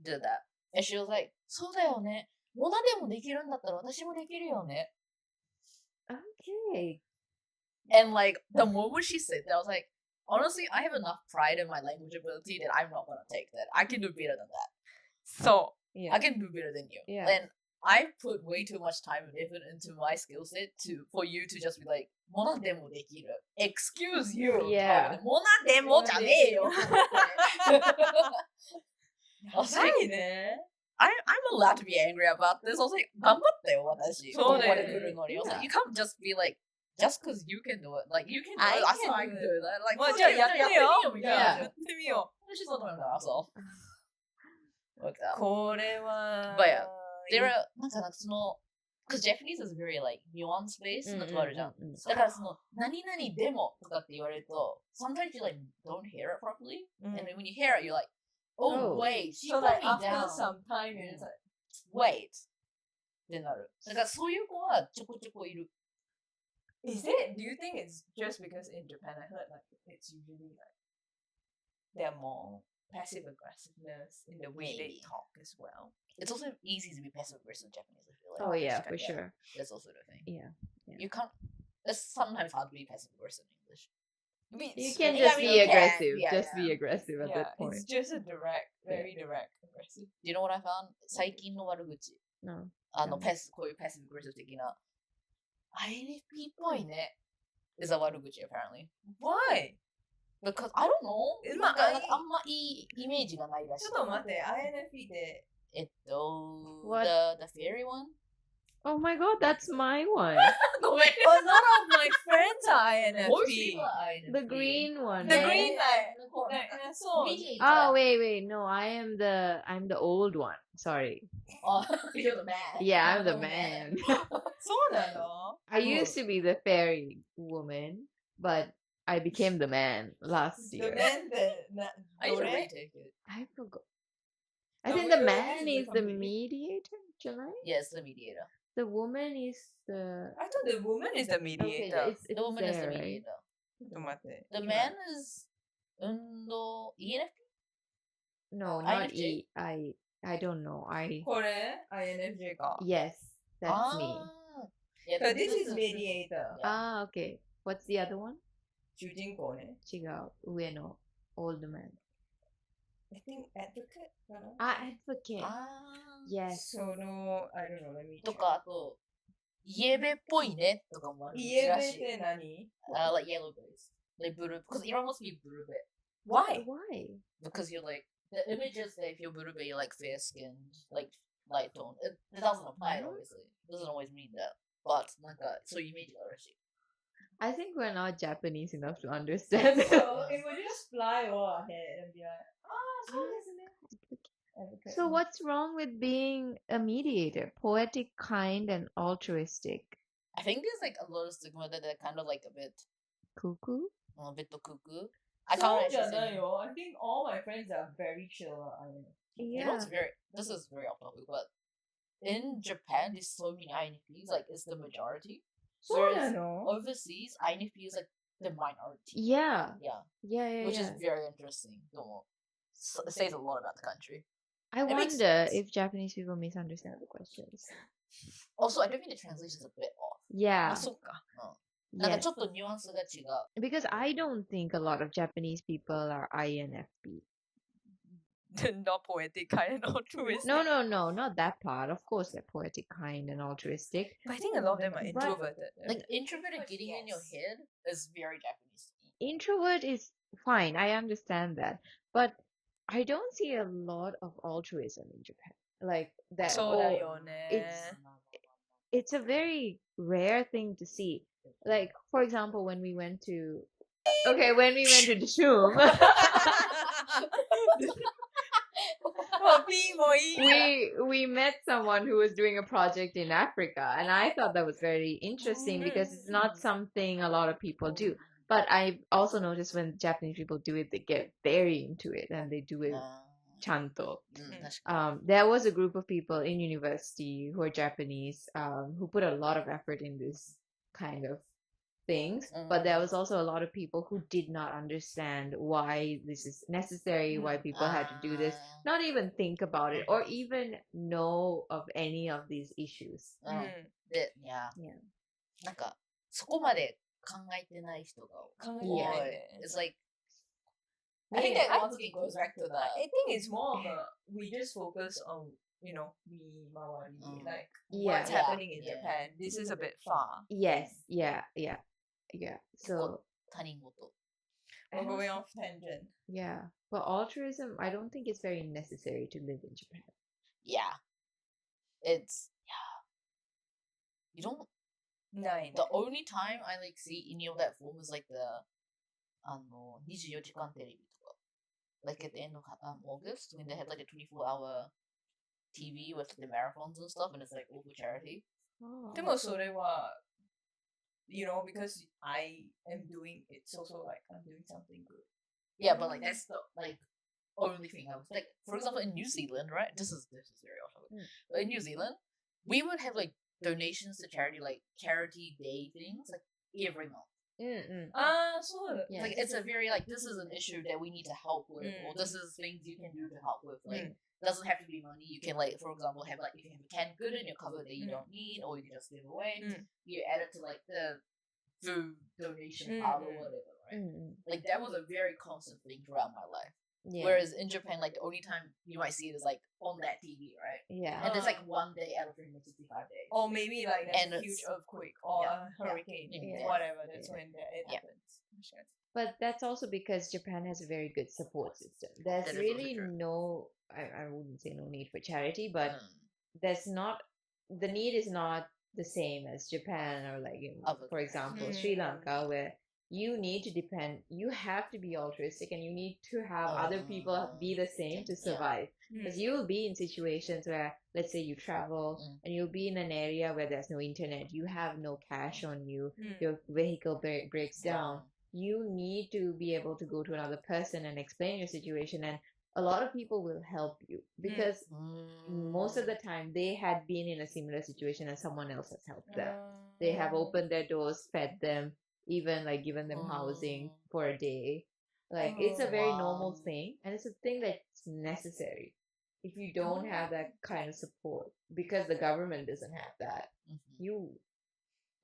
Did that. And she was like, そうだよね。モナでもできるんだったら私もできるよね。 Okay. And like, the moment she said that, I was like, honestly, I have enough pride in my language ability that I'm not gonna take that. I can do better than that. そ Yeah. I can do better than you. Yeah. And I put way too much time and effort into my skill set for you to just be like, モナでもできる。Excuse you. Yeah. モナでもじゃねえよ。う。やばいね。I'm allowed to be angry about this. I was like, 頑張ったよ、私。そうだよね。ここまで来るのに。I was like, Yeah. you can't just be like, just because you can do it. Like, you can do I it. I saw I can can do do that. Like, まあじゃあやってよ。みたいな。やってみよ She's not doing that herself. Worked う。 out. これは。 But yeah, there are なんかその because Japanese is very like nuanced based なとこあるじゃん。だからその何々でもとかって言われると sometimes you like don't hear it properly, and then when you hear it you're like, oh, Oh. wait, she So put like me after down. some time, you're just like, Wait ってなる。だからそういう子はちょこちょこいる。 is it? Do you think it's just because in Japan I heard like it's usually like they're more passive aggressiveness in the way they Maybe. talk as well. It's also easy to be passive aggressive in Japanese, I feel like. Oh yeah, for Yeah. sure. That's also the thing. Yeah. Yeah. You can't. It's sometimes hard to be passive aggressive in English. You can Yeah, just I mean, be you can. aggressive. Yeah, Just yeah. be aggressive at Yeah, that point. it's just a direct, very direct aggressive. Do you know what I found? 最近の悪口。 No. こういうパッシブアグレッシブ的な INFP っぽいね is a 悪口 apparently. Why? Because I don't know. まあなんかあんまいいイメージがないらしい。ちょっと待って、INFP で。What? the fairy one? Oh my god, that's my one. ごめん。 Well, none of my friends are Most INFP. people are INFP. The green one. The right? green, like, そう。 Oh wait, no, I'm the old one. Sorry. Oh, you're the man. Yeah, I'm the man. そうなの I used to be the fairy woman, but I became the man last The year. man ってな、 I need ど to れ retake it. I forgot. I No, think we the will man use is the the company. mediator, July? Yes, the mediator. The woman is the I thought the woman is the okay. mediator. It's The woman is the there, right? mediator. ちょっと待って。 The man is 運動 ENFP? No, not INFJ? I don't know.これ ?INFJ か。 Yes, that's me. Yeah, But this is mediator. Ah, okay. What's the other one? 主人公ね。違う。上の old man. I think advocate かな Advocate. あー Yes. その、I don't know, let me と check. か、あと、イエベっぽいねとかもあるイエベっらしい。て何 Like yellow base. Like blue, because Iran must be blue bit. Why? Why? Because you're like, the image is that if you're blue bit, you're like fair skinned, like light tone. It doesn't apply, obviously. It doesn't always mean that. But, なんか、そういうイメージがあるらしい。 I think we're not Japanese enough to understand. So it would just fly over our head and be like, ああ、そうですね。ever So threatened. what's wrong with being a mediator? Poetic, kind, and altruistic. I think there's like a lot of stigma that they're kind of like a bit Cuckoo? cuckoo. I So can't actually jangan say. yo. I think all my friends are very chill. You know, Yeah. this is very off topic, but in Japan, there's so many INFPs, like it's the majority. So Whereas no. overseas, INFP is like the minority. Yeah. Yeah, Yeah. which is very interesting. It says a lot about the country. I It makes wonder sense. if Japanese people misunderstand the questions. Also, I don't think the translation is a bit off. Yeah. そっか。なんか Yes. ちょっとニュアンスが違う。 Because I don't think a lot of Japanese people are INFP. Not poetic, kind and altruistic. No, not that part. Of course, they're poetic, kind, and altruistic. But I think a lot of them are But- introverted. Like introverted getting in your head is very Japanese. Introvert is fine. I understand that. But I don't see a lot of altruism in Japan. Like that. So It's a very rare thing to see. Like, for example, when we went to the Shroom, we met someone who was doing a project in Africa, and I thought that was very interesting because it's not something a lot of people do. But I also noticed when Japanese people do it, they get very into it and they do it chanto. 確か There was a group of people in university who are Japanese who put a lot of effort in this kind of things, but there was also a lot of people who did not understand why this is necessary, why people had to do this, not even think about it or even know of any of these issues. で、いや、 Yeah. なんか、そこまで考えてない人が多い。 Yeah. It's like, I think that once again goes back to the. I think it's more of a we just focus on we Mawari, like what's Yeah. happening in Yeah. Japan. This is a bit far. Yes, yeah. So 他人事。 We're going off tangent. yeah, but altruism, I don't think it's very necessary to live in Japan. Yeah. It's, yeah. You don't. Nine. The only time I like see any of that form is like the 24時間テレビとか like at the end of August when they had like a 24-hour TV with the marathons and stuff and it's like all for charity. でもそれは because I am doing it's also like I'm doing something good. Yeah, but like that's the like only thing I was like for example in New Zealand, right? This is very off topic. But in New Zealand, we would have like donations to charity, like charity day things, like every month. So Yeah. Like it's a very like this is an issue that we need to help with, or this is things you can do to help with. Like doesn't have to be money. You can like for example have like if you have a canned good in your cupboard that you don't need, or you can just give away. You add it to like the food donation pile or whatever, right? Like that was a very constant thing throughout my life. Yeah. Whereas in Japan, like the only time you might see it is like on that TV, right? Yeah. And it's like one day out of 365 days. or maybe like there's And a huge it's- earthquake or yeah. a hurricane, Yeah. whatever. That's Yeah. when it Yeah. happens. But that's also because Japan has a very good support system. There's That is also really true. I wouldn't say no need for charity, but Mm. there's not, the need is not the same as Japan or like, Other for example, countries. Sri Lanka, where you need to you have to be altruistic and you need to have other people be the same to Yeah. survive. Because you will be in situations where, let's say you travel and you'll be in an area where there's no internet, you have no cash on you, your vehicle breaks down. You need to be able to go to another person and explain your situation, and a lot of people will help you because most of the time they had been in a similar situation and someone else has helped them. They have opened their doors, fed them, even like given them housing for a day. Like it's a very normal Wow. thing, and it's a thing that's necessary. If you don't have that kind of support, because the government doesn't have that, you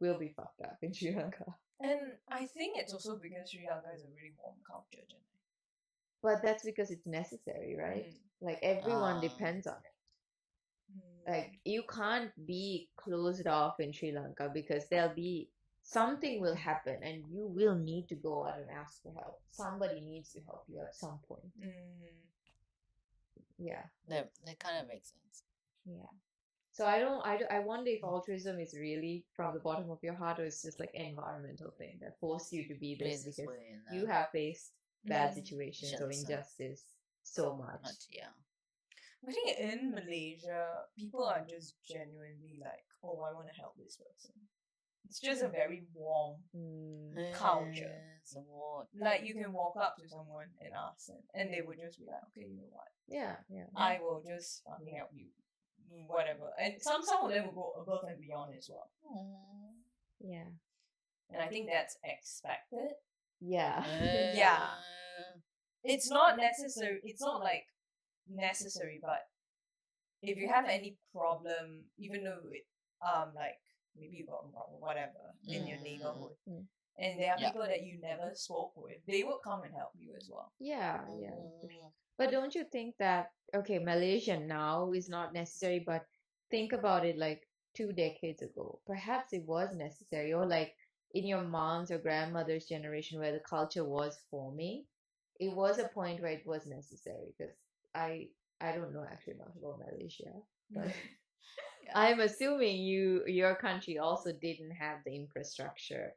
will be fucked up in Sri Lanka. And I think it's also because Sri Lanka is a really warm culture, But that's because it's necessary, right? Like everyone depends on it. Like you can't be closed off in Sri Lanka because there'll be something will happen and you will need to go out and ask for help. Somebody needs to help you at some point. Yeah. That kind of makes sense. Yeah. So I wonder if altruism is really from the bottom of your heart or it's just like environmental thing that forced you to be this Business because way and you have faced bad Mm. situations or Shouldn't say. injustice so much. Yeah. I think in Malaysia, people are just genuinely like, oh, I want to help this person. It's just a very warm culture. Somewhat. Like you can walk up to someone and ask them, and they would just be like, okay, you know what? Yeah. I will just help you, whatever. And some of them will go above and beyond as well. Yeah. And I think that's expected. Yeah. Yeah. It's not necessary. It's not like necessary, but if you have any problem, even though it, like maybe you got a problem, whatever, in your neighborhood, and there are Yeah. people that you never spoke with, they would come and help you as well. Yeah. But don't you think that, okay, Malaysia now is not necessary, but think about it like 2 decades ago. Perhaps it was necessary, or like in your mom's or grandmother's generation where the culture was forming, it was a point where it was necessary. Because I don't know actually much about Malaysia, but I'm assuming your country also didn't have the infrastructure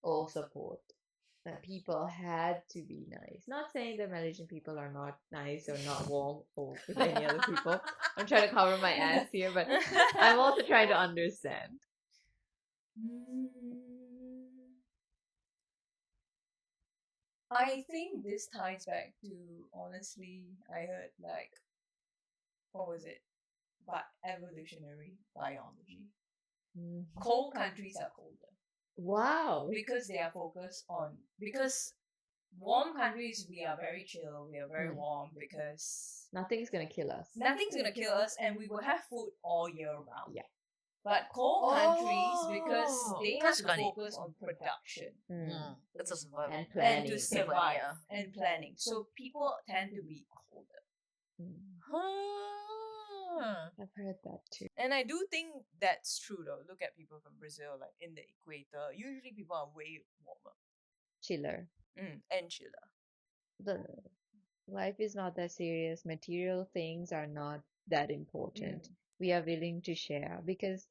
or support that people had to be nice. Not saying that Malaysian people are not nice or not warm or with any other people. I'm trying to cover my ass here, but I'm also trying to understand. I think this ties back to, honestly, I heard like, what was it? But evolutionary biology. Cold countries are colder. Wow. Because they are focused on, because warm countries, we are very chill, we are very warm, because Nothing's gonna kill us. nothing's gonna kill us, and we will have food all year round. Yeah. But cold countries, because they have to 確かに。 focus on production It's a survival. And and planning. to survive and planning, so people tend to be colder. I've heard that too. And I do think that's true though. Look at people from Brazil, like in the equator. Usually people are way warmer. Chiller. And chiller. The life is not that serious. Material things are not that important. We are willing to share because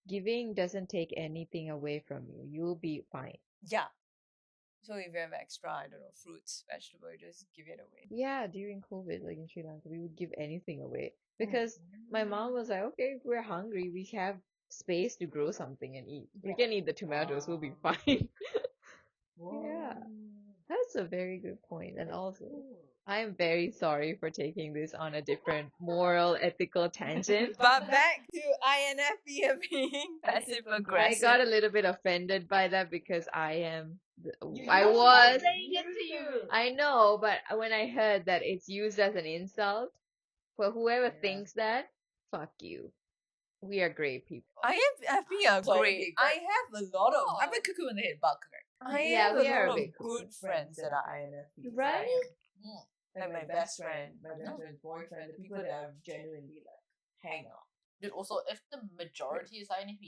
giving doesn't take anything away from you. You'll be fine. Yeah. So if you have extra, I don't know, fruits, vegetable, you just give it away. Yeah, during COVID, like in Sri Lanka, we would give anything away because my mom was like, okay, if we're hungry, we have space to grow something and eat. We can eat the tomatoes, we'll be fine. Yeah, that's a very good point. And also, I am very sorry for taking this on a different moral, ethical tangent. But back to INFP being passive I aggressive. got a little bit offended by that because I I'm was saying it to you. I know, but when I heard that it's used as an insult, for whoever thinks that, fuck you. We are great people. INFP are great. I have a lot of. I'm a cuckoo in the head, but correct. I Yeah, have we a are lot a of bit good friends that are INFPs. Right? Like my best friend, my best friend's boyfriend, the people that I genuinely like hang out. Dude, also, if the majority is INFP,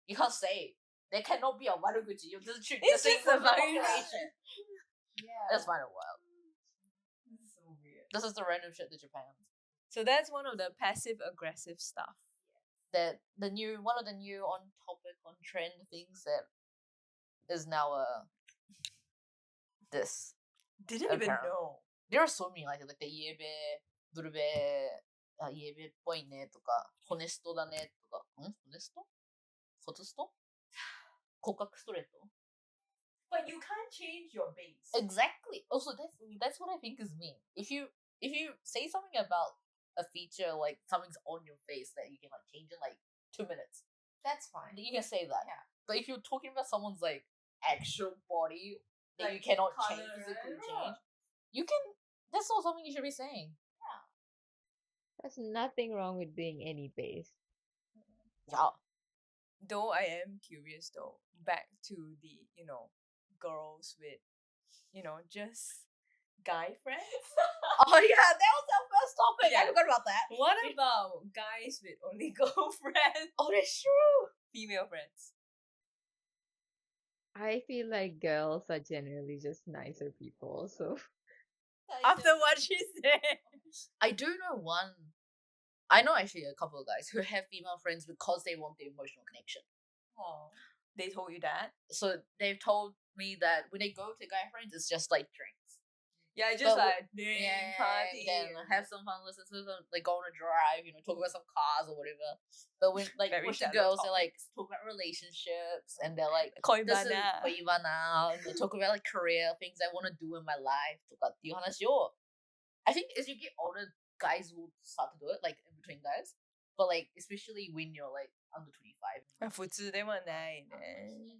you can't say. There cannot be a Waruguchi. It's just a variation. Yeah. That's fine a while. This is so weird. This is the random shit that Japan. So that's one of the passive aggressive stuff. That one of the new on topic, on trend things that is now this. Didn't even Apparently. know. There are so many like the イエベ、ブルベ、イエベっぽいねとか、ホネストだねとか、ホネスト？ホトスト？骨格ストレート？ But you can't change your base. Exactly. Also, that's what I think is mean. If you say something about a feature like something's on your face that you can like change in like 2 minutes, That's fine. you can say that. Yeah. But if you're talking about someone's like actual body that you Like cannot colour, change, physically right? change, you can. That's not something you should be saying. There's nothing wrong with being any base. Yeah. Though I am curious though, back to the, girls with, just guy friends. Oh yeah, that was our first topic. Yeah. I forgot about that. What about guys with only girlfriends? Oh, that's true. Female friends. I feel like girls are generally just nicer people, so After what she said. I do know one. I know actually a couple of guys who have female friends because they want the emotional connection. Oh. They told you that? So they've told me that when they go to guy friends, it's just like drinks. Yeah, just But like ding, party. then and have some fun, listen to some, like go on a drive, talk about some cars or whatever. But when like Very with the shallow girls, they like talk about relationships and they're like, this is Koibana. 恋バナ, talk about like career things I want to do in my life とかっていう話を I think as you get older, guys will start to do it, like in between guys. But like especially when you're like under 25, 普通ではないね。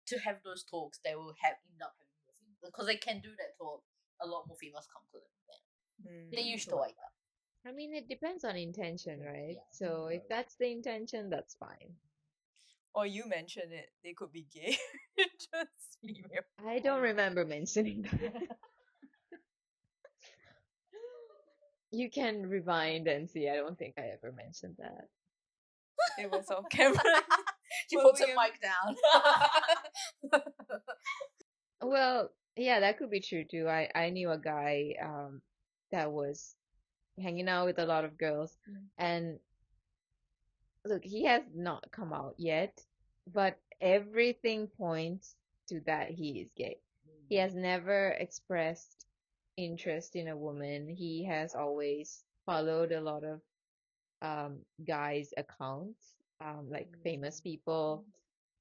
to have those talks, they will have end up having more females because they can do that talk. A lot more females come to them. They used to like that. I mean, it depends on intention, right? Yeah. So if that's the intention, that's fine. Or you mentioned it, they could be gay. Just female. I don't remember mentioning that. You can rewind and see. I don't think I ever mentioned that. It was off camera. She Well, puts we her can- mic down. Well, yeah, that could be true too. I knew a guy that was hanging out with a lot of girls, and look, he has not come out yet, but everything points to that he is gay. He has never expressed interest in a woman. He has always followed a lot of guys' accounts, like famous people,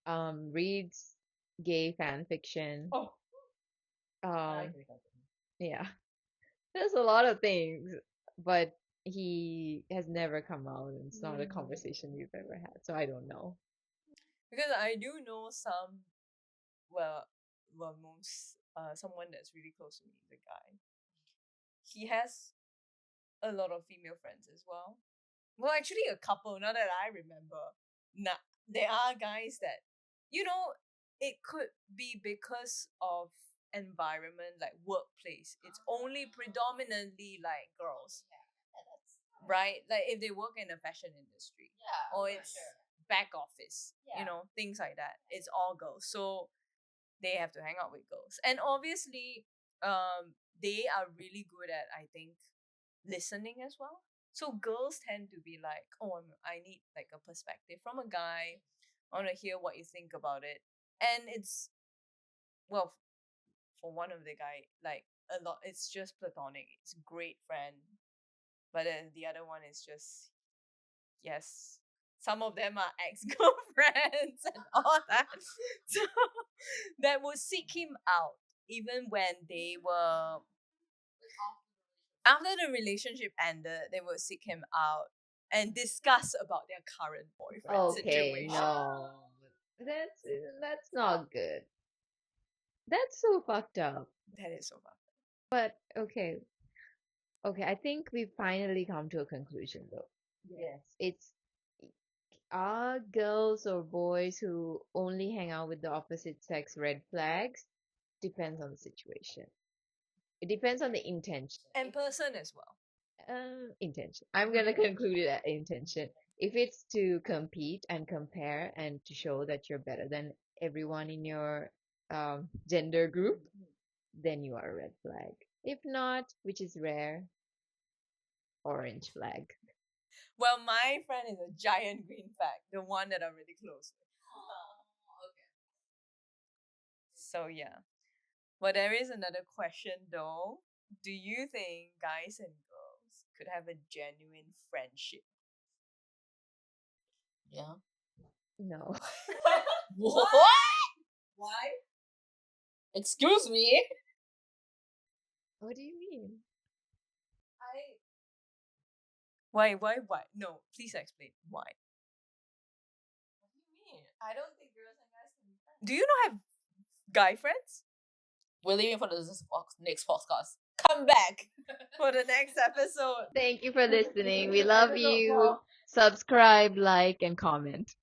reads gay fan fiction. Oh. Yeah. There's a lot of things, but he has never come out and it's not a conversation we've ever had, so I don't know. Because I do know some, well, most, someone that's really close to me is a guy. He has a lot of female friends as well. Well, actually, a couple, now that I remember. There are guys that, it could be because of environment, like workplace. It's only predominantly like girls, right? Like if they work in the fashion industry, or it's back office, things like that. It's all girls. So they have to hang out with girls. And obviously, they are really good at, I think, listening as well. So girls tend to be like, oh, I need like a perspective from a guy. I want to hear what you think about it. And it's, well, for one of the guy, like a lot, it's just platonic. It's a great friend. But then the other one is just, yes, some of them are ex-girlfriends and all that. So that would seek him out even when they were, after the relationship ended, they would seek him out and discuss about their current boyfriend Okay, situation. no. That's not good. That's so fucked up. That is so bad. But okay. Okay, I think we've finally come to a conclusion though. Yes. It's are girls or boys who only hang out with the opposite sex red flags? Depends on the situation. It depends on the intention. And person as well. Intention. I'm gonna conclude it at intention. If it's to compete and compare and to show that you're better than everyone in your gender group, then you are a red flag. If not, which is rare, orange flag. Well, my friend is a giant green flag, the one that I'm really close with. So yeah. But there is another question though. Do you think guys and girls could have a genuine friendship? Yeah. No. What? Why? Excuse me? What do you mean? Why? No, please explain why. What do you mean? I don't think girls and guys can be friends. Do you not have guy friends? We're leaving for the next podcast. Come back. For the next episode. Thank you for listening. We love you. Subscribe, like, and comment.